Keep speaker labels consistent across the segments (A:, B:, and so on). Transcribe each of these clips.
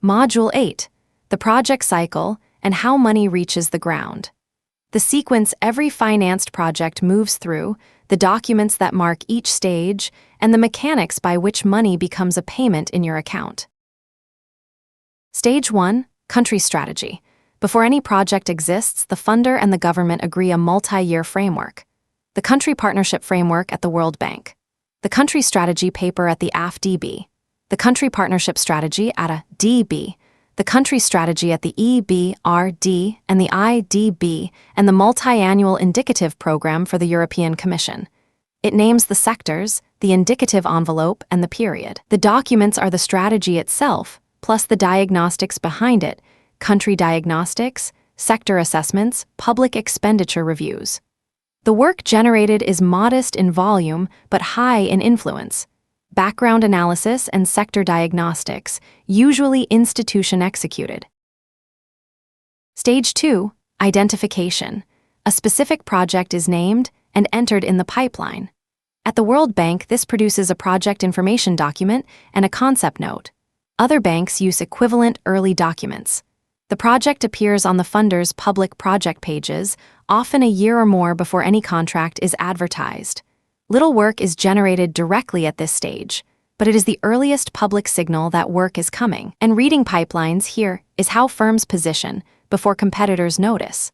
A: Module 8. The project cycle and how money reaches the ground. The sequence every financed project moves through, the documents that mark each stage, and the mechanics by which money becomes a payment in your account. Stage 1. Country strategy. Before any project exists, the funder and the government agree a multi-year framework. The country partnership framework at the World Bank. The country strategy paper at the AFDB. The country partnership strategy at a DB. The country strategy at the EBRD and the IDB, and the multi-annual indicative program for the European Commission. It names the sectors, the indicative envelope, and the period. The documents are the strategy itself, plus the diagnostics behind it, country diagnostics, sector assessments, public expenditure reviews. The work generated is modest in volume but high in influence. Background analysis and sector diagnostics, usually institution executed. Stage 2. Identification. A specific project is named and entered in the pipeline. At the World Bank, this produces a project information document and a concept note. Other banks use equivalent early documents. The project appears on the funder's public project pages, often a year or more before any contract is advertised. Little work is generated directly at this stage, but it is the earliest public signal that work is coming, and reading pipelines here is how firms position before competitors notice.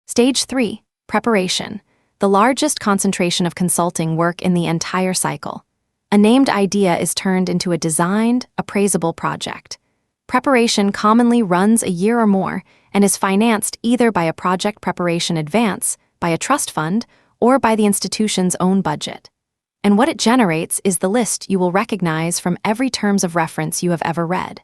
A: Stage 3. Preparation. The largest concentration of consulting work in the entire cycle. A named idea is turned into a designed, appraisable project. Preparation commonly runs a year or more and is financed either by a project preparation advance, by a trust fund, or by the institution's own budget. And what it generates is the list you will recognize from every terms of reference you have ever read.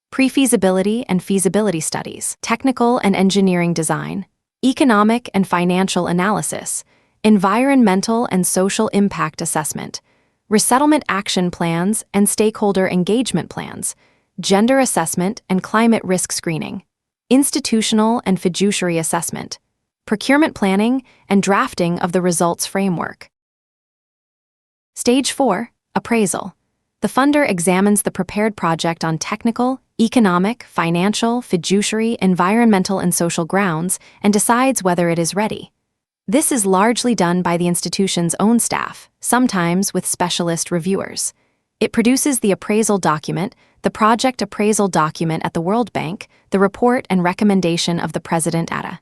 A: Pre-feasibility and feasibility studies, technical and engineering design, economic and financial analysis, environmental and social impact assessment, resettlement action plans and stakeholder engagement plans, gender assessment and climate risk screening, institutional and fiduciary assessment, procurement planning, and drafting of the results framework. Stage 4. Appraisal. The funder examines the prepared project on technical, economic, financial, fiduciary, environmental, and social grounds and decides whether it is ready. This is largely done by the institution's own staff, sometimes with specialist reviewers. It produces the appraisal document, the project appraisal document at the World Bank, the report and recommendation of the president at a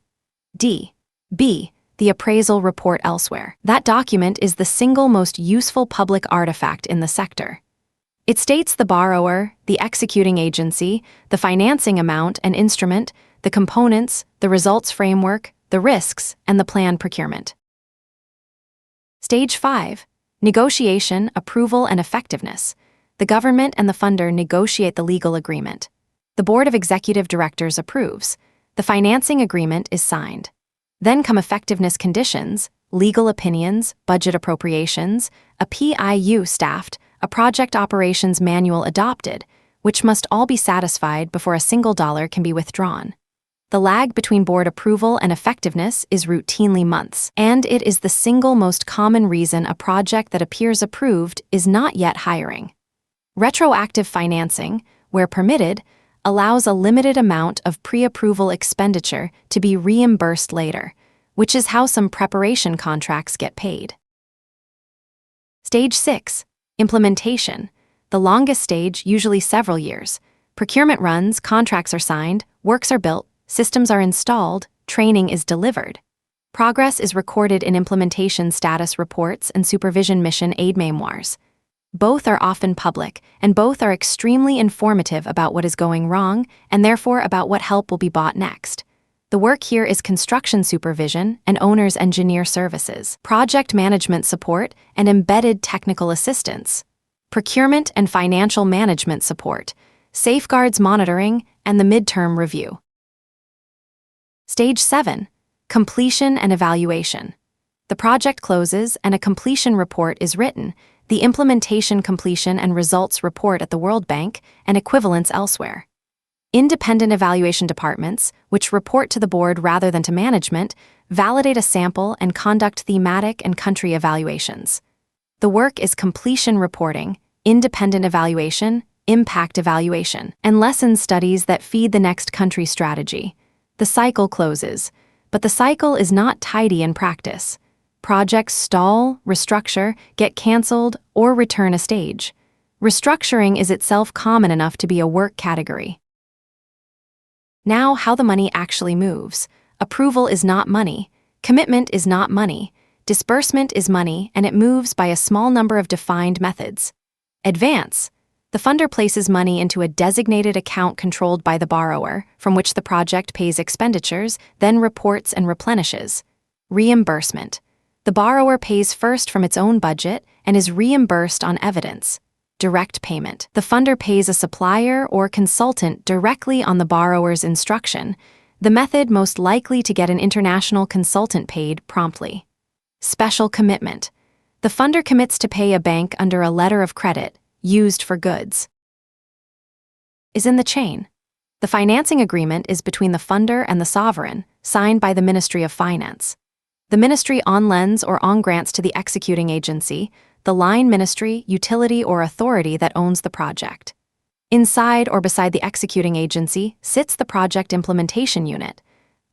A: D.B., the appraisal report elsewhere. That document is the single most useful public artifact in the sector. It states the borrower, the executing agency, the financing amount and instrument, the components, the results framework, the risks, and the planned procurement. Stage 5. Negotiation, approval, and effectiveness. The government and the funder negotiate the legal agreement. The Board of Executive Directors approves. The financing agreement is signed. Then come effectiveness conditions, legal opinions, budget appropriations, a PIU staffed, a project operations manual adopted, which must all be satisfied before a single dollar can be withdrawn. The lag between board approval and effectiveness is routinely months, and it is the single most common reason a project that appears approved is not yet hiring. Retroactive financing, where permitted, allows a limited amount of pre-approval expenditure to be reimbursed later, which is how some preparation contracts get paid. Stage 6. Implementation. The longest stage, usually several years. Procurement runs, contracts are signed, works are built, systems are installed, training is delivered. Progress is recorded in implementation status reports and supervision mission aid memoirs. Both are often public, and both are extremely informative about what is going wrong, and therefore about what help will be bought next. The work here is construction supervision and owner's engineer services, project management support and embedded technical assistance, procurement and financial management support, safeguards monitoring, and the midterm review. Stage 7. Completion and evaluation. The project closes and a completion report is written, the implementation completion and results report at the World Bank, and equivalents elsewhere. Independent evaluation departments, which report to the board rather than to management, validate a sample and conduct thematic and country evaluations. The work is completion reporting, independent evaluation, impact evaluation, and lesson studies that feed the next country strategy. The cycle closes, but the cycle is not tidy in practice. Projects stall, restructure, get canceled, or return a stage. Restructuring is itself common enough to be a work category. Now, how the money actually moves. Approval is not money. Commitment is not money. Disbursement is money, and it moves by a small number of defined methods. Advance. The funder places money into a designated account controlled by the borrower, from which the project pays expenditures, then reports and replenishes. Reimbursement. The borrower pays first from its own budget and is reimbursed on evidence. Direct payment. The funder pays a supplier or consultant directly on the borrower's instruction, the method most likely to get an international consultant paid promptly. Special commitment. The funder commits to pay a bank under a letter of credit, used for goods. Is in the chain. The financing agreement is between the funder and the sovereign, signed by the Ministry of Finance. The ministry on-lends or on-grants to the executing agency, the line ministry, utility, or authority that owns the project. Inside or beside the executing agency sits the project implementation unit,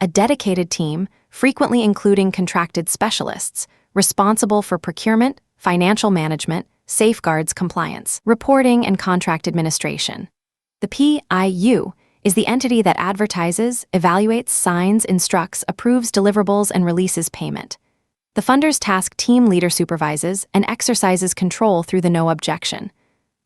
A: a dedicated team, frequently including contracted specialists, responsible for procurement, financial management, safeguards compliance, reporting, and contract administration. The PIU is the entity that advertises, evaluates, signs, instructs, approves deliverables, and releases payment. The funder's task team leader supervises and exercises control through the no-objection.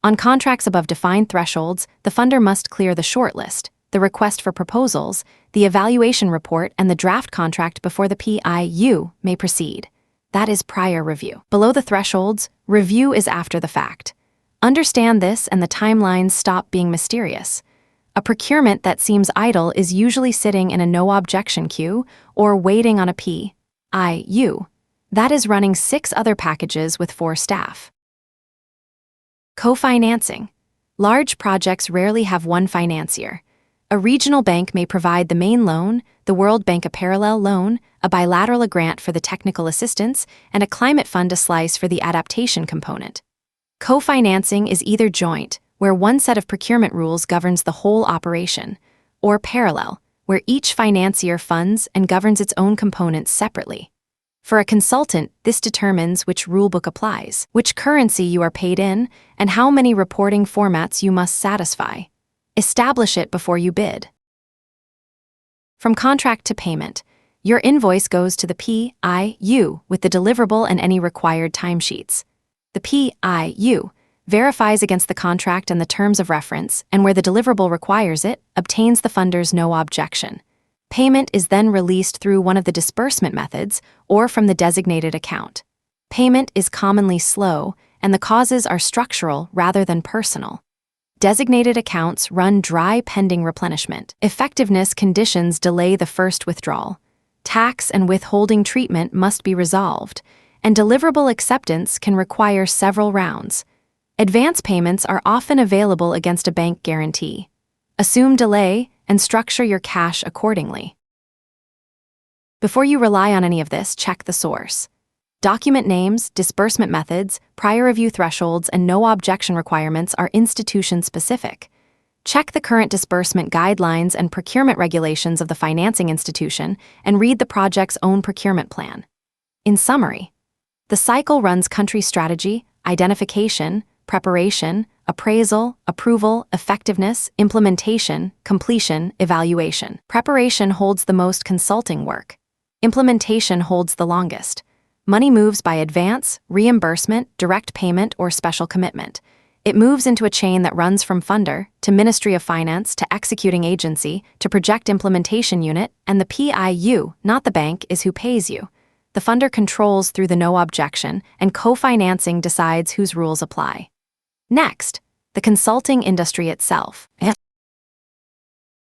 A: On contracts above defined thresholds, the funder must clear the shortlist, the request for proposals, the evaluation report, and the draft contract before the PIU may proceed. That is prior review. Below the thresholds, review is after the fact. Understand this and the timelines stop being mysterious. A procurement that seems idle is usually sitting in a no-objection queue or waiting on a PIU. That is running 6 other packages with 4 staff. Co-financing. Large projects rarely have one financier. A regional bank may provide the main loan, the World Bank a parallel loan, a bilateral a grant for the technical assistance, and a climate fund a slice for the adaptation component. Co-financing is either joint, where one set of procurement rules governs the whole operation, or parallel, where each financier funds and governs its own components separately. For a consultant, this determines which rulebook applies, which currency you are paid in, and how many reporting formats you must satisfy. Establish it before you bid. From contract to payment, your invoice goes to the PIU with the deliverable and any required timesheets. The PIU verifies against the contract and the terms of reference, and where the deliverable requires it, obtains the funder's no-objection. Payment is then released through one of the disbursement methods or from the designated account. Payment is commonly slow, and the causes are structural rather than personal. Designated accounts run dry pending replenishment. Effectiveness conditions delay the first withdrawal. Tax and withholding treatment must be resolved, and deliverable acceptance can require several rounds. Advance payments are often available against a bank guarantee. Assume delay and structure your cash accordingly. Before you rely on any of this, check the source. Document names, disbursement methods, prior review thresholds, and no-objection requirements are institution-specific. Check the current disbursement guidelines and procurement regulations of the financing institution and read the project's own procurement plan. In summary, the cycle runs country strategy, identification, preparation, appraisal, approval, effectiveness, implementation, completion, evaluation. Preparation holds the most consulting work. Implementation holds the longest. Money moves by advance, reimbursement, direct payment, or special commitment. It moves into a chain that runs from funder to Ministry of Finance to executing agency to project implementation unit, and the PIU, not the bank, is who pays you. The funder controls through the no-objection, and co-financing decides whose rules apply. Next, the consulting industry itself.